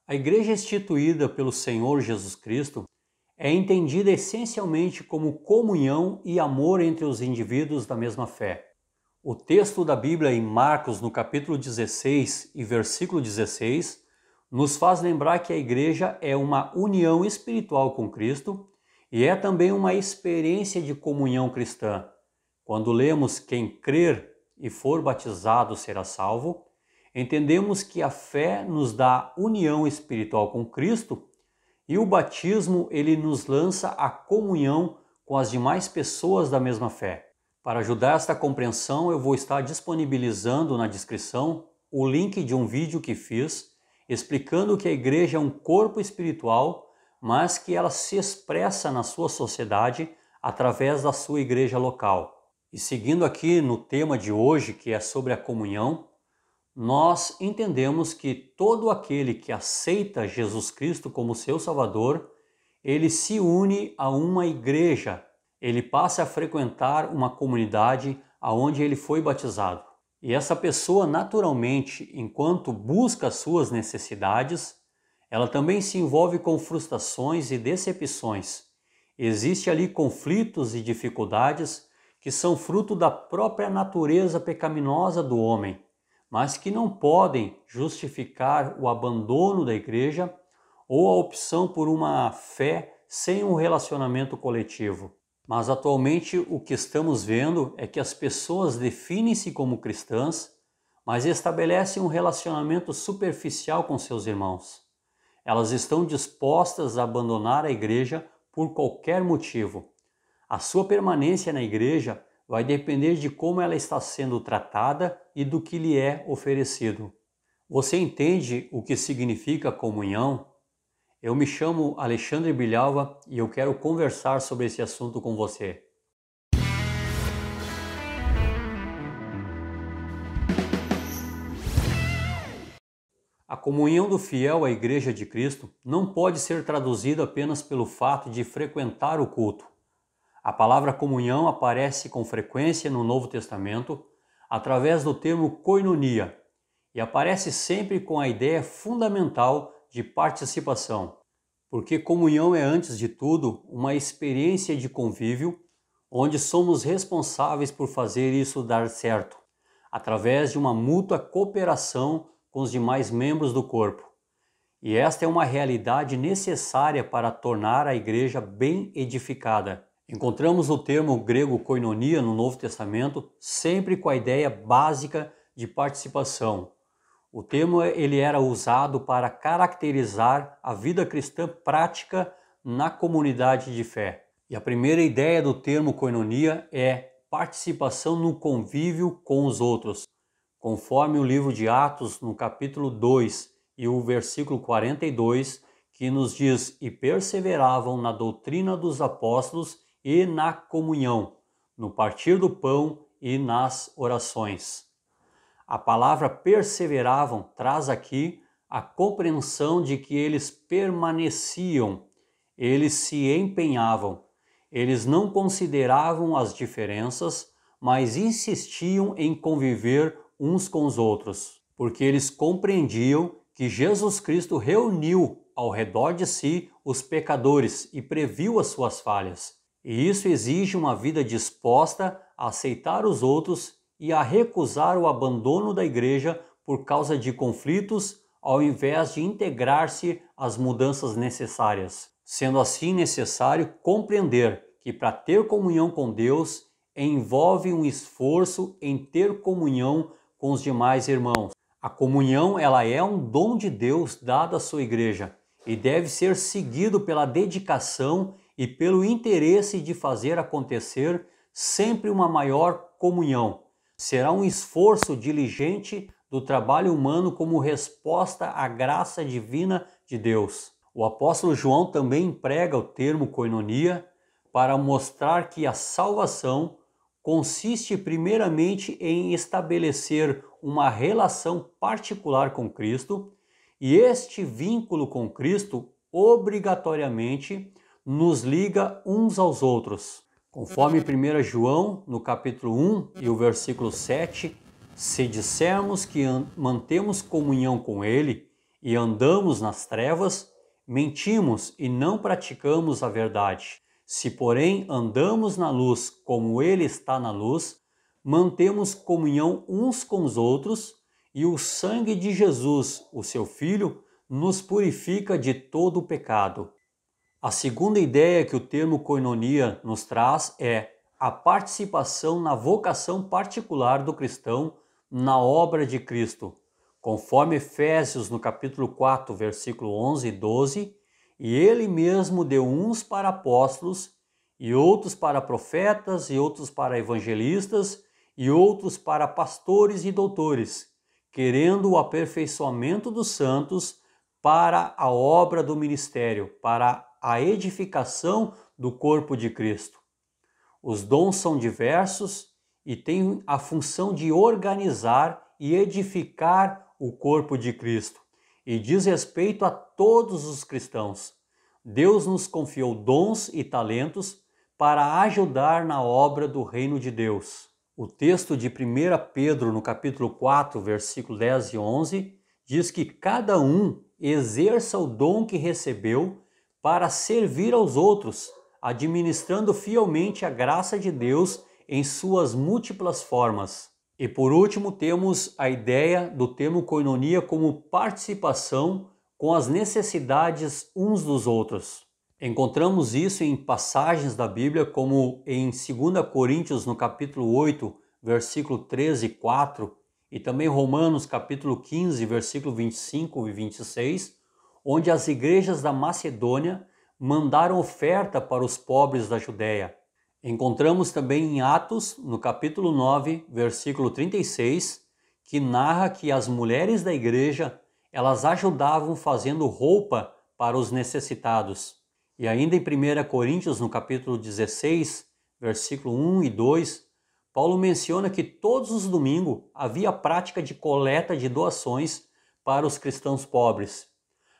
A igreja instituída pelo Senhor Jesus Cristo é entendida essencialmente como comunhão e amor entre os indivíduos da mesma fé. O texto da Bíblia em Marcos, no capítulo 16 e versículo 16, nos faz lembrar que a igreja é uma união espiritual com Cristo e é também uma experiência de comunhão cristã. Quando lemos quem crer e for batizado será salvo, entendemos que a fé nos dá união espiritual com Cristo e o batismo ele nos lança a comunhão com as demais pessoas da mesma fé. Para ajudar esta compreensão, eu vou estar disponibilizando na descrição o link de um vídeo que fiz explicando que a igreja é um corpo espiritual, mas que ela se expressa na sua sociedade através da sua igreja local. E seguindo aqui no tema de hoje, que é sobre a comunhão, nós entendemos que todo aquele que aceita Jesus Cristo como seu Salvador, ele se une a uma igreja, ele passa a frequentar uma comunidade aonde ele foi batizado. E essa pessoa, naturalmente, enquanto busca as suas necessidades, ela também se envolve com frustrações e decepções. Existem ali conflitos e dificuldades que são fruto da própria natureza pecaminosa do homem, mas que não podem justificar o abandono da igreja ou a opção por uma fé sem um relacionamento coletivo. Mas atualmente o que estamos vendo é que as pessoas definem-se como cristãs, mas estabelecem um relacionamento superficial com seus irmãos. Elas estão dispostas a abandonar a igreja por qualquer motivo. A sua permanência na igreja vai depender de como ela está sendo tratada e do que lhe é oferecido. Você entende o que significa comunhão? Eu me chamo Alexandre Bilhalva e eu quero conversar sobre esse assunto com você. A comunhão do fiel à Igreja de Cristo não pode ser traduzida apenas pelo fato de frequentar o culto. A palavra comunhão aparece com frequência no Novo Testamento através do termo koinonia e aparece sempre com a ideia fundamental de participação, porque comunhão é, antes de tudo, uma experiência de convívio onde somos responsáveis por fazer isso dar certo, através de uma mútua cooperação com os demais membros do corpo. E esta é uma realidade necessária para tornar a igreja bem edificada. Encontramos o termo grego koinonia no Novo Testamento sempre com a ideia básica de participação. O termo ele era usado para caracterizar a vida cristã prática na comunidade de fé. E a primeira ideia do termo koinonia é participação no convívio com os outros, conforme o livro de Atos, no capítulo 2 e o versículo 42, que nos diz: "E perseveravam na doutrina dos apóstolos e na comunhão, no partir do pão e nas orações." A palavra perseveravam traz aqui a compreensão de que eles permaneciam, eles se empenhavam, eles não consideravam as diferenças, mas insistiam em conviver uns com os outros, porque eles compreendiam que Jesus Cristo reuniu ao redor de si os pecadores e previu as suas falhas. E isso exige uma vida disposta a aceitar os outros e a recusar o abandono da igreja por causa de conflitos, ao invés de integrar-se às mudanças necessárias. Sendo assim necessário compreender que para ter comunhão com Deus envolve um esforço em ter comunhão com os demais irmãos. A comunhão ela é um dom de Deus dado à sua igreja e deve ser seguido pela dedicação e pelo interesse de fazer acontecer sempre uma maior comunhão. Será um esforço diligente do trabalho humano como resposta à graça divina de Deus. O apóstolo João também emprega o termo koinonia para mostrar que a salvação consiste primeiramente em estabelecer uma relação particular com Cristo, e este vínculo com Cristo obrigatoriamente nos liga uns aos outros. Conforme 1 João, no capítulo 1 e o versículo 7, se dissermos que mantemos comunhão com Ele e andamos nas trevas, mentimos e não praticamos a verdade. Se, porém, andamos na luz como Ele está na luz, mantemos comunhão uns com os outros, e o sangue de Jesus, o seu Filho, nos purifica de todo o pecado. A segunda ideia que o termo koinonia nos traz é a participação na vocação particular do cristão na obra de Cristo, conforme Efésios no capítulo 4, versículo 11 e 12, e ele mesmo deu uns para apóstolos, e outros para profetas, e outros para evangelistas, e outros para pastores e doutores, querendo o aperfeiçoamento dos santos para a obra do ministério, para a edificação do corpo de Cristo. Os dons são diversos e têm a função de organizar e edificar o corpo de Cristo, e diz respeito a todos os cristãos. Deus nos confiou dons e talentos para ajudar na obra do reino de Deus. O texto de 1 Pedro, no capítulo 4, versículo 10 e 11, diz que cada um exerça o dom que recebeu para servir aos outros, administrando fielmente a graça de Deus em suas múltiplas formas. E por último, temos a ideia do termo koinonia como participação com as necessidades uns dos outros. Encontramos isso em passagens da Bíblia, como em 2 Coríntios, no capítulo 8, versículo 13 e 4, e também Romanos, capítulo 15, versículo 25 e 26, onde as igrejas da Macedônia mandaram oferta para os pobres da Judéia. Encontramos também em Atos, no capítulo 9, versículo 36, que narra que as mulheres da igreja, elas ajudavam fazendo roupa para os necessitados. E ainda em 1 Coríntios, no capítulo 16, versículo 1 e 2, Paulo menciona que todos os domingos havia prática de coleta de doações para os cristãos pobres.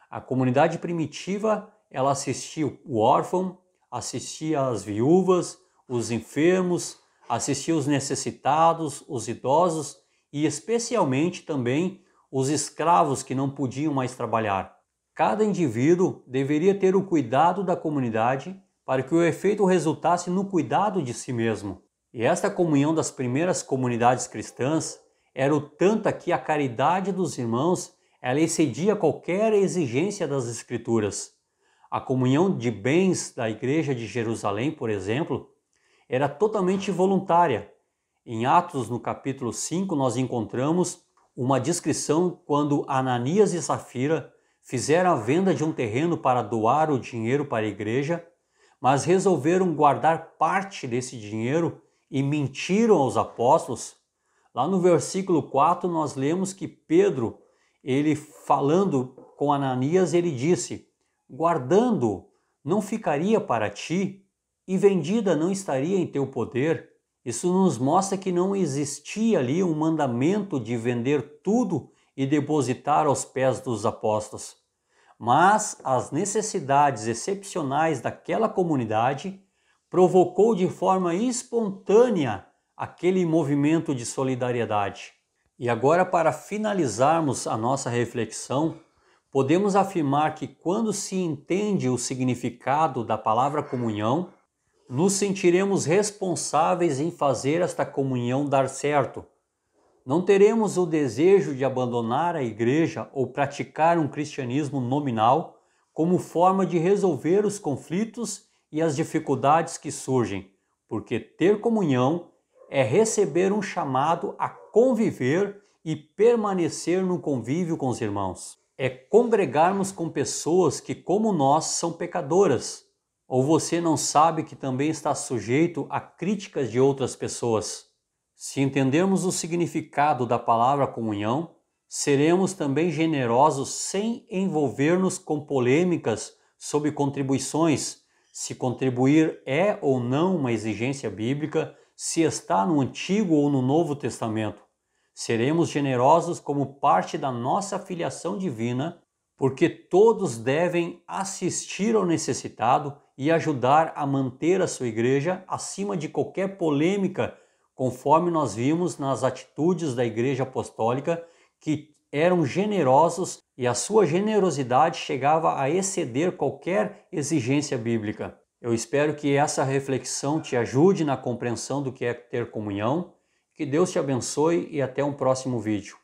A comunidade primitiva, ela assistia o órfão, assistia as viúvas, os enfermos, assistia os necessitados, os idosos e especialmente também os escravos que não podiam mais trabalhar. Cada indivíduo deveria ter o cuidado da comunidade para que o efeito resultasse no cuidado de si mesmo. E esta comunhão das primeiras comunidades cristãs era o tanto que a caridade dos irmãos ela excedia qualquer exigência das Escrituras. A comunhão de bens da igreja de Jerusalém, por exemplo, era totalmente voluntária. Em Atos, no capítulo 5, nós encontramos uma descrição quando Ananias e Safira fizeram a venda de um terreno para doar o dinheiro para a igreja, mas resolveram guardar parte desse dinheiro e mentiram aos apóstolos. Lá no versículo 4 nós lemos que Pedro, ele falando com Ananias, ele disse: guardando não ficaria para ti, e vendida não estaria em teu poder. Isso nos mostra que não existia ali um mandamento de vender tudo e depositar aos pés dos apóstolos. Mas as necessidades excepcionais daquela comunidade provocou de forma espontânea aquele movimento de solidariedade. E agora, para finalizarmos a nossa reflexão, podemos afirmar que quando se entende o significado da palavra comunhão, nos sentiremos responsáveis em fazer esta comunhão dar certo. Não teremos o desejo de abandonar a igreja ou praticar um cristianismo nominal como forma de resolver os conflitos e as dificuldades que surgem, porque ter comunhão é receber um chamado a conviver e permanecer no convívio com os irmãos. É congregarmos com pessoas que, como nós, são pecadoras. Ou você não sabe que também está sujeito a críticas de outras pessoas? Se entendermos o significado da palavra comunhão, seremos também generosos sem envolver-nos com polêmicas sobre contribuições, se contribuir é ou não uma exigência bíblica, se está no Antigo ou no Novo Testamento. Seremos generosos como parte da nossa filiação divina, porque todos devem assistir ao necessitado e ajudar a manter a sua igreja acima de qualquer polêmica, conforme nós vimos nas atitudes da Igreja Apostólica, que eram generosos e a sua generosidade chegava a exceder qualquer exigência bíblica. Eu espero que essa reflexão te ajude na compreensão do que é ter comunhão. Que Deus te abençoe e até um próximo vídeo.